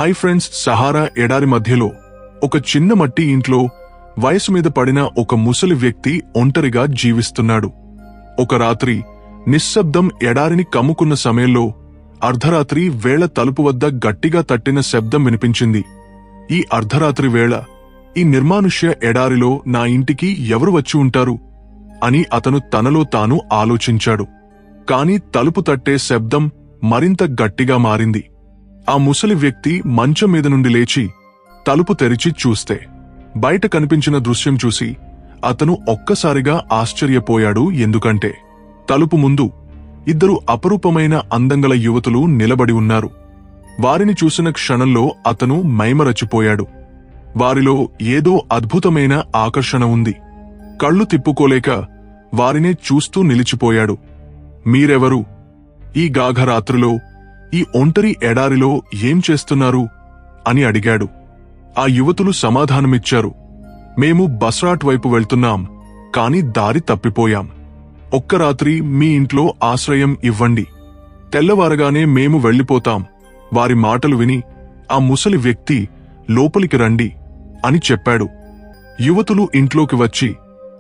Hi friends, Sahara ఎడారి మధ్యలో ఒక చిన్న మట్టి ఇంట్లో వయసు మీద పడిన ఒక ముసలి వ్యక్తి ఒంటరిగా జీవిస్తున్నాడు. ఒక రాత్రి నిశ్శబ్దం ఎడారిని కమ్ముకున్న సమయంలో అర్ధరాత్రి వేళ తలుపు వద్ద గట్టిగా తట్టిన శబ్దం వినిపించింది. ఈ అర్ధరాత్రి వేళ ఈ నిర్మానుష్య ఎడారిలో నా ఇంటికి ఎవరు వచ్చి ఉంటారు అని అతను తనలో తాను ఆలోచించాడు. కాని తలుపు తట్టే శబ్దం మరింత గట్టిగా మారింది. ఆ ముసలి వ్యక్తి మంచం మీద నుండి లేచి తలుపు తెరిచి చూస్తే బయట కనిపించిన దృశ్యం చూసి అతను ఒక్కసారిగా ఆశ్చర్యపోయాడు. ఎందుకంటే తలుపు ముందు ఇద్దరు అపరూపమైన అందంగల యువతులు నిలబడి ఉన్నారు. వారిని చూసిన క్షణంలో అతను మైమరచిపోయాడు. వారిలో ఏదో అద్భుతమైన ఆకర్షణ ఉంది. కళ్ళు తిప్పుకోలేక వారినే చూస్తూ నిలిచిపోయాడు. మీరెవరు? ఈ గాఘరాత్రిలో ఈ ఒంటరి ఎడారిలో ఏం చేస్తున్నారు అని అడిగాడు. ఆ యువతులు సమాధానమిచ్చారు. మేము బస్రాట్ వైపు వెళ్తున్నాం, కాని దారి తప్పిపోయాం. ఒక్క రాత్రి మీ ఇంట్లో ఆశ్రయం ఇవ్వండి, తెల్లవారగానే మేము వెళ్లిపోతాం. వారి మాటలు విని ఆ ముసలి వ్యక్తి లోపలికి రండి అని చెప్పాడు. యువతులు ఇంట్లోకి వచ్చి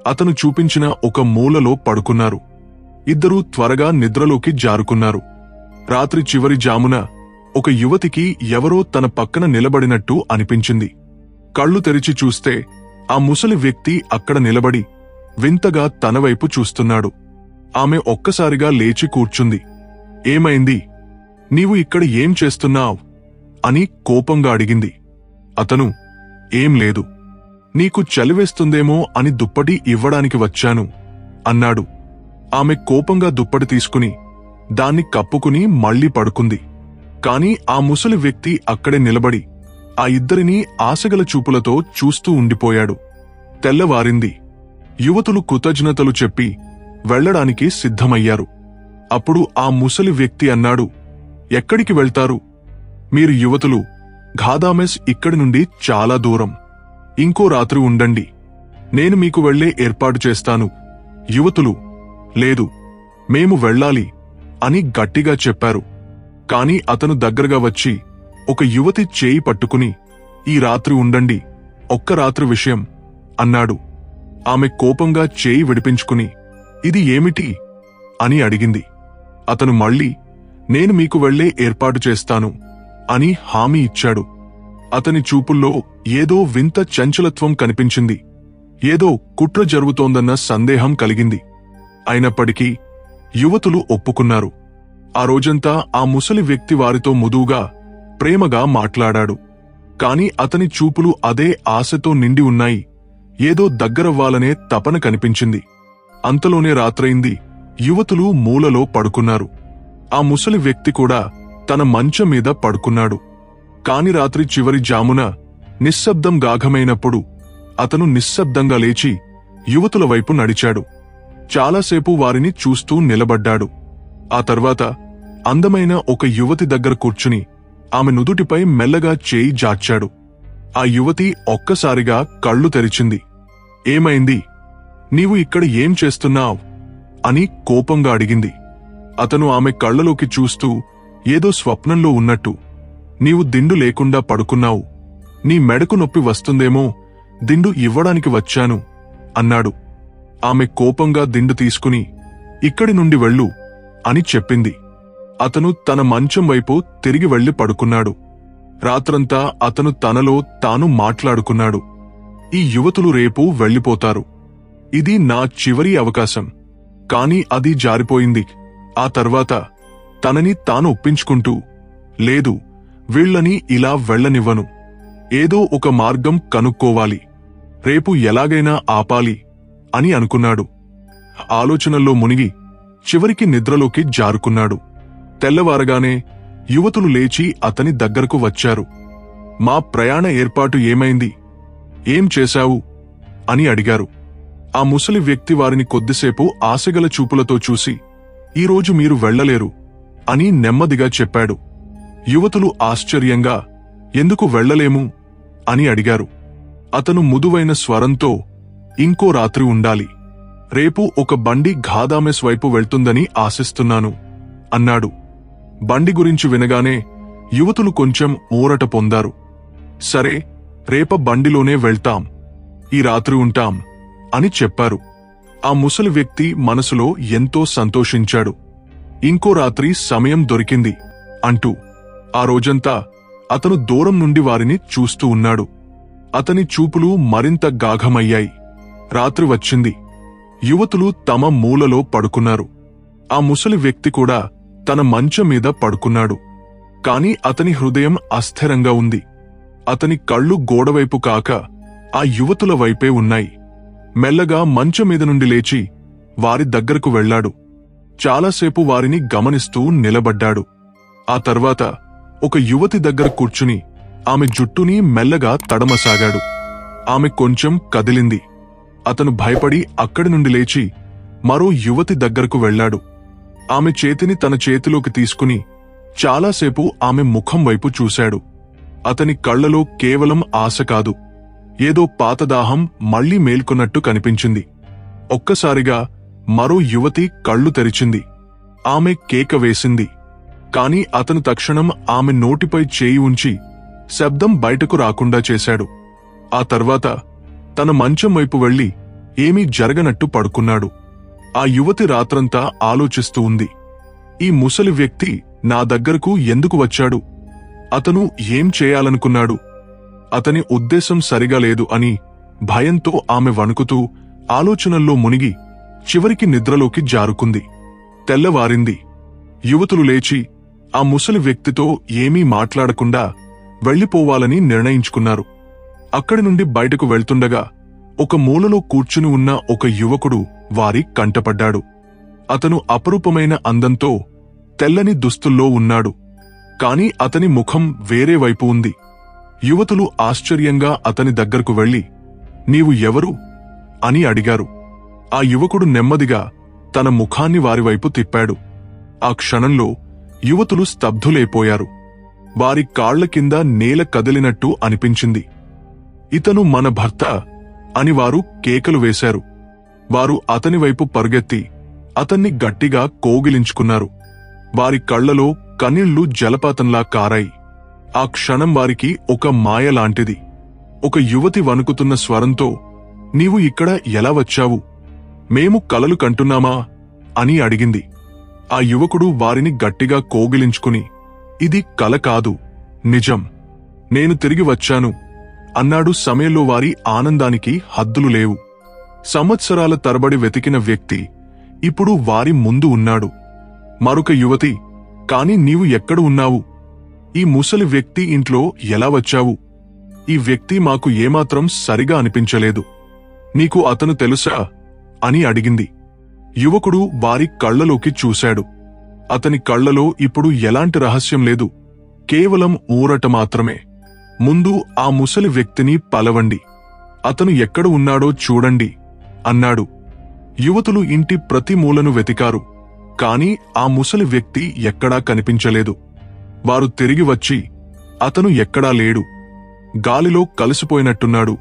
అతను చూపించిన ఒక మూలలో పడుకున్నారు. ఇద్దరూ త్వరగా నిద్రలోకి జారుకున్నారు. రాత్రి చివరి జామున ఒక యువతికి ఎవరో తన పక్కన నిలబడినట్టు అనిపించింది. కళ్ళు తెరిచి చూస్తే ఆ ముసలి వ్యక్తి అక్కడ నిలబడి వింతగా తనవైపు చూస్తున్నాడు. ఆమె ఒక్కసారిగా లేచి కూర్చుంది. ఏమైంది? నీవు ఇక్కడ ఏం చేస్తున్నావ్ అని కోపంగా అడిగింది. అతను, ఏం లేదు, నీకు చలివేస్తుందేమో అని దుప్పటి ఇవ్వడానికి వచ్చాను అన్నాడు. ఆమె కోపంగా దుప్పటి తీసుకుని దాన్ని కప్పుకుని మళ్లీ పడుకుంది. కాని ఆ ముసలి వ్యక్తి అక్కడే నిలబడి ఆ ఇద్దరినీ ఆశగల చూపులతో చూస్తూ ఉండిపోయాడు. తెల్లవారింది. యువతులు కృతజ్ఞతలు చెప్పి వెళ్లడానికి సిద్ధమయ్యారు. అప్పుడు ఆ ముసలి వ్యక్తి అన్నాడు, ఎక్కడికి వెళ్తారు? మీరు యువతులు, ఘాదామెస్ ఇక్కడి నుండి చాలా దూరం. ఇంకో రాత్రి ఉండండి, నేను మీకు వెళ్లే ఏర్పాటు చేస్తాను. యువతులు, లేదు, మేము వెళ్ళాలి అని గట్టిగా చెప్పారు. కాని అతను దగ్గరగా వచ్చి ఒక యువతి చేయి పట్టుకుని, ఈ రాత్రి ఉండండి, ఒక్క రాత్రి విషయం అన్నాడు. ఆమె కోపంగా చేయి విడిపించుకుని, ఇది ఏమిటి అని అడిగింది. అతను మళ్లీ, నేను మీకు వెళ్లే ఏర్పాటు చేస్తాను అని హామీ ఇచ్చాడు. అతని చూపుల్లో ఏదో వింత చంచలత్వం కనిపించింది. ఏదో కుట్ర జరుగుతోందన్న సందేహం కలిగింది. అయినప్పటికీ యువతులు ఒప్పుకున్నారు. ఆ రోజంతా ఆ ముసలి వ్యక్తి వారితో మృదువుగా, ప్రేమగా మాట్లాడాడు. కాని అతని చూపులు అదే ఆశతో నిండి ఉన్నాయి. ఏదో దగ్గరవ్వాలనే తపన కనిపించింది. అంతలోనే రాత్రైంది. యువతులు మూలలో పడుకున్నారు. ఆ ముసలి వ్యక్తి కూడా తన మంచం మీద పడుకున్నాడు. కాని రాత్రి చివరి జామున నిశ్శబ్దం గాఘమైనప్పుడు అతను నిశ్శబ్దంగా లేచి యువతుల వైపు నడిచాడు. చాలాసేపు వారిని చూస్తూ నిలబడ్డాడు. ఆ తర్వాత అందమైన ఒక యువతి దగ్గర కూర్చుని ఆమె నుదుటిపై మెల్లగా చేయి జార్చాడు. ఆ యువతి ఒక్కసారిగా కళ్ళు తెరిచింది. ఏమైంది? నీవు ఇక్కడ ఏం చేస్తున్నావ్ అని కోపంగా అడిగింది. అతను ఆమె కళ్లలోకి చూస్తూ ఏదో స్వప్నంలో ఉన్నట్టు, నీవు దిండు లేకుండా పడుకున్నావు, నీ మెడకు నొప్పి వస్తుందేమో, దిండు ఇవ్వడానికి వచ్చాను అన్నాడు. ఆమె కోపంగా దిండు తీసుకుని, ఇక్కడి నుండి వెళ్ళు అని చెప్పింది. అతను తన మంచం వైపు తిరిగి వెళ్లి పడుకున్నాడు. రాత్రంతా అతను తనలో తాను మాట్లాడుకున్నాడు, ఈ యువతులు రేపు వెళ్లిపోతారు. ఇది నా చివరి అవకాశం. కాని అది జారిపోయింది. ఆ తర్వాత తనని తాను ఒప్పించుకుంటూ, లేదు, వీళ్లని ఇలా వెళ్లనివ్వను. ఏదో ఒక మార్గం కనుక్కోవాలి. రేపు ఎలాగైనా ఆపాలి అని అనుకున్నాడు. ఆలోచనల్లో మునిగి చివరికి నిద్రలోకి జారుకున్నాడు. తెల్లవారగానే యువతులు లేచి అతని దగ్గరకు వచ్చారు. మా ప్రయాణ ఏర్పాటు ఏమైంది? ఏం చేశావు అని అడిగారు. ఆ ముసలి వ్యక్తి వారిని కొద్దిసేపు ఆశగల చూపులతో చూసి, ఈరోజు మీరు వెళ్లలేరు అని నెమ్మదిగా చెప్పాడు. యువతులు ఆశ్చర్యంగా, ఎందుకు వెళ్లలేము అని అడిగారు. అతను మృదువైన స్వరంతో, ఇంకో రాత్రి ఉండాలి, రేపు ఒక బండి ఘాదామెస్ వైపు వెళ్తుందని ఆశిస్తున్నాను అన్నాడు. బండి గురించి వినగానే యువతులు కొంచెం ఊరట పొందారు. సరే, రేప బండిలోనే వెళ్తాం, ఈ రాత్రి ఉంటాం అని చెప్పారు. ఆ ముసలి వ్యక్తి మనసులో ఎంతో సంతోషించాడు. ఇంకో రాత్రి సమయం దొరికింది అంటూ ఆ రోజంతా అతను దూరం నుండి వారిని చూస్తూ ఉన్నాడు. అతని చూపులు మరింత గాఢమయ్యాయి. రాత్రి వచ్చింది. యువతులు తమ మూలలో పడుకున్నారు. ఆ ముసలి వ్యక్తి కూడా తన మంచం మీద పడుకున్నాడు. కాని అతని హృదయం అస్థిరంగా ఉంది. అతని కళ్ళు గోడవైపు కాక ఆ యువతుల వైపే ఉన్నాయి. మెల్లగా మంచం మీద నుండి లేచి వారి దగ్గరకు వెళ్లాడు. చాలాసేపు వారిని గమనిస్తూ నిలబడ్డాడు. ఆ తర్వాత ఒక యువతి దగ్గర కూర్చుని ఆమె జుట్టుని మెల్లగా తడమసాగాడు. ఆమె కొంచెం కదిలింది. అతను భయపడి అక్కడి నుండి లేచి మరో యువతి దగ్గరకు వెళ్లాడు. ఆమె చేతిని తన చేతిలోకి తీసుకుని చాలాసేపు ఆమె ముఖం వైపు చూశాడు. అతని కళ్లలో కేవలం ఆశ కాదు, ఏదో పాతదాహం మళ్లీ మేల్కొన్నట్టు కనిపించింది. ఒక్కసారిగా మరో యువతి కళ్ళు తెరిచింది. ఆమె కేక వేసింది. కాని అతను తక్షణం ఆమె నోటిపై చేయి ఉంచి శబ్దం బయటకు రాకుండా చేశాడు. ఆ తర్వాత తన మంచం వైపు వెళ్లి ఏమీ జరగనట్టు పడుకున్నాడు. ఆ యువతి రాత్రంతా ఆలోచిస్తూ ఉంది. ఈ ముసలి వ్యక్తి నా దగ్గరకు ఎందుకు వచ్చాడు? అతను ఏం చేయాలనుకున్నాడు? అతని ఉద్దేశం సరిగా లేదు అని భయంతో ఆమె వణుకుతూ ఆలోచనల్లో మునిగి చివరికి నిద్రలోకి జారుకుంది. తెల్లవారింది. యువతులు లేచి ఆ ముసలి వ్యక్తితో ఏమీ మాట్లాడకుండా వెళ్లిపోవాలని నిర్ణయించుకున్నారు. అక్కడి నుండి బయటకు వెళ్తుండగా ఒక మూలలో కూర్చుని ఉన్న ఒక యువకుడు వారి కంటపడ్డాడు. అతను అపరూపమైన అందంతో తెల్లని దుస్తుల్లో ఉన్నాడు. కాని అతని ముఖం వేరే వైపు ఉంది. యువతులు ఆశ్చర్యంగా అతని దగ్గరకు వెళ్లి, నీవు ఎవరు అని అడిగారు. ఆ యువకుడు నెమ్మదిగా తన ముఖాన్ని వారివైపు తిప్పాడు. ఆ క్షణంలో యువతులు స్తబ్దులైపోయారు. వారి కాళ్ల కింద నేల కదిలినట్టు అనిపించింది. ఇతను మన భర్త అని వారు కేకలు వేశారు. వారు అతని వైపు పరుగెత్తి అతన్ని గట్టిగా కోగిలించుకున్నారు. వారి కళ్లలో కన్నీళ్లు జలపాతంలా కారాయి. ఆ క్షణం వారికి ఒక మాయలాంటిది. ఒక యువతి వణుకుతున్న స్వరంతో, నీవు ఇక్కడ ఎలా వచ్చావు? మేము కలలు కంటున్నామా అని అడిగింది. ఆ యువకుడు వారిని గట్టిగా కోగిలించుకుని, ఇది కల కాదు, నిజం, నేను తిరిగి వచ్చాను అన్నాడు. సమయంలో వారి ఆనందానికి హద్దులు లేవు. సంవత్సరాల తరబడి వెతికిన వ్యక్తి ఇప్పుడు వారి ముందు ఉన్నాడు. మరొక యువతి, కాని నీవు ఎక్కడ ఉన్నావు? ఈ ముసలి వ్యక్తి ఇంట్లో ఎలా వచ్చావు? ఈ వ్యక్తి మాకు ఏమాత్రం సరిగా అనిపించలేదు. నీకు అతను తెలుసా అని అడిగింది. యువకుడు వారి కళ్లలోకి చూశాడు. అతని కళ్లలో ఇప్పుడు ఎలాంటి రహస్యం లేదు, కేవలం ఊరట మాత్రమే. ముందు ఆ ముసలి వ్యక్తిని పలవండి, అతను ఎక్కడ ఉన్నాడో చూడండి అన్నాడు. యువతులు ఇంటి ప్రతి మూలను వెతికారు. కాని ఆ ముసలి వ్యక్తి ఎక్కడా కనిపించలేదు. వారు తిరిగి వచ్చి, అతను ఎక్కడా లేడు, గాలిలో కలిసిపోయినట్టున్నాడు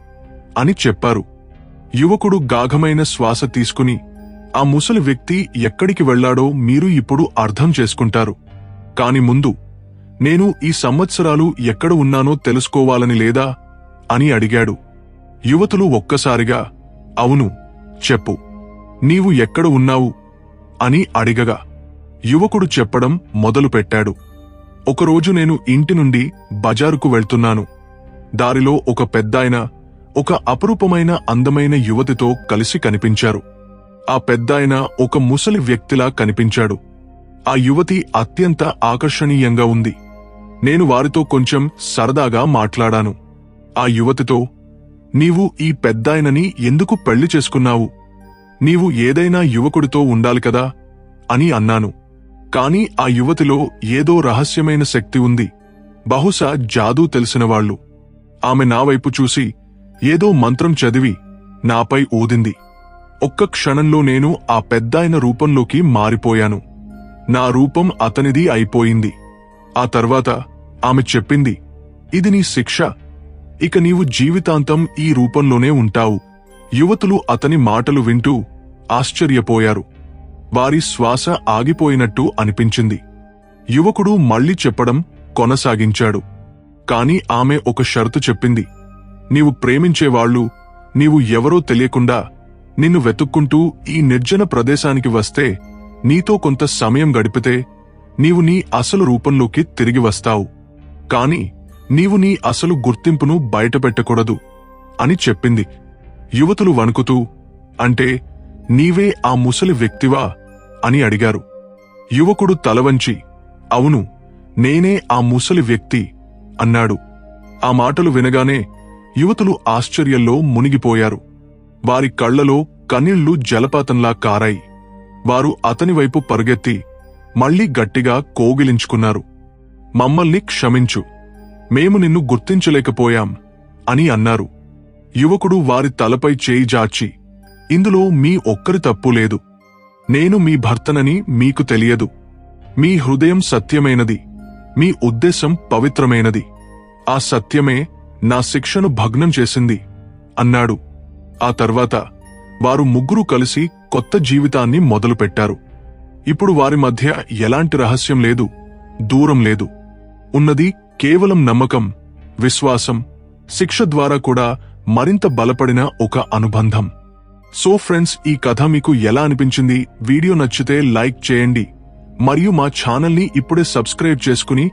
అని చెప్పారు. యువకుడు గాఢమైన శ్వాస తీసుకుని, ఆ ముసలి వ్యక్తి ఎక్కడికి వెళ్లాడో మీరు ఇప్పుడు అర్థం చేసుకుంటారు. కాని ముందు నేను ఈ సంవత్సరాలు ఎక్కడ ఉన్నానో తెలుసుకోవాలని లేదా అని అడిగాడు. యువతులు ఒక్కసారిగా, అవును, చెప్పు, నీవు ఎక్కడ ఉన్నావు అని అడిగగా యువకుడు చెప్పడం మొదలుపెట్టాడు. ఒకరోజు నేను ఇంటి నుండి బజారుకు వెళ్తున్నాను. దారిలో ఒక పెద్దాయన ఒక అపరూపమైన అందమైన యువతితో కలిసి కనిపించారు. ఆ పెద్దాయన ఒక ముసలి వ్యక్తిలా కనిపించాడు. ఆ యువతి అత్యంత ఆకర్షణీయంగా ఉంది. నేను వారితో కొంచెం సరదాగా మాట్లాడాను. ఆ యువతితో, నీవు ఈ పెద్దాయనని ఎందుకు పెళ్లి చేసుకున్నావు? నీవు ఏదైనా యువకుడితో ఉండాలి కదా అని అన్నాను. కాని ఆ యువతిలో ఏదో రహస్యమైన శక్తి ఉంది, బహుశా జాదూ తెలిసినవాళ్లు. ఆమె నా వైపు చూసి ఏదో మంత్రం చదివి నాపై ఊదింది. ఒక్క క్షణంలో నేను ఆ పెద్దాయన రూపంలోకి మారిపోయాను. నా రూపం అతనిది అయిపోయింది. ఆ తర్వాత ఆమె చెప్పింది, ఇది నీ శిక్ష, ఇక నీవు జీవితాంతం ఈ రూపంలోనే ఉంటావు. యువతులు అతని మాటలు వింటూ ఆశ్చర్యపోయారు. వారి శ్వాస ఆగిపోయినట్టు అనిపించింది. యువకుడు మళ్లీ చెప్పడం కొనసాగించాడు. కాని ఆమె ఒక షరతు చెప్పింది. నీవు ప్రేమించేవాళ్లు నీవు ఎవరో తెలియకుండా నిన్ను వెతుక్కుంటూ ఈ నిర్జన ప్రదేశానికి వస్తే నీతో కొంత సమయం గడిపితే నీవు నీ అసలు రూపంలోకి తిరిగి వస్తావు. కాని నీవు నీ అసలు గుర్తింపును బయటపెట్టకూడదు అని చెప్పింది. యువతులు వణుకుతూ, అంటే నీవే ఆ ముసలి వ్యక్తివా అని అడిగారు. యువకుడు తలవంచి, అవును, నేనే ఆ ముసలి వ్యక్తి అన్నాడు. ఆ మాటలు వినగానే యువతులు ఆశ్చర్యంలో మునిగిపోయారు. వారి కళ్లలో కన్నీళ్లు జలపాతంలా కారాయి. వారు అతని వైపు పరుగెత్తి మళ్లీ గట్టిగా కోగిలించుకున్నారు. మమ్మల్ని క్షమించు, మేము నిన్ను గుర్తించలేకపోయాం అని అన్నారు. యువకుడు వారి తలపై చేయి జాచి, ఇందులో మీ ఒక్కరి తప్పు లేదు. నేను మీ భర్తనని మీకు తెలియదు. మీ హృదయం సత్యమైనది, మీ ఉద్దేశం పవిత్రమైనది. ఆ సత్యమే నా శిక్షను భగ్నం చేసింది అన్నాడు. ఆ తర్వాత వారు ముగ్గురు కలిసి కొత్త జీవితాన్ని మొదలుపెట్టారు. ఇప్పుడు వారి మధ్య ఎలాంటి రహస్యం లేదు, దూరం లేదు. ఉన్నది కేవలం నమ్మకం, విశ్వాసం, శిక్ష ద్వారా కూడా మరింత బలపడిన ఒక అనుబంధం. సో ఫ్రెండ్స్, ఈ కథ మీకు ఎలా అనిపించింది? వీడియో నచ్చితే లైక్ చేయండి మరియు మా ఛానల్ని ఇప్పుడే సబ్స్క్రైబ్ చేసుకుని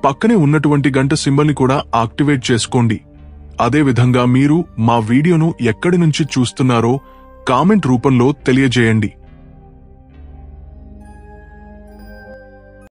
పక్కనే ఉన్నటువంటి గంట సింబల్ని కూడా యాక్టివేట్ చేసుకోండి. అదేవిధంగా మీరు మా వీడియోను ఎక్కడి నుంచి చూస్తున్నారో కామెంట్ రూపంలో తెలియజేయండి.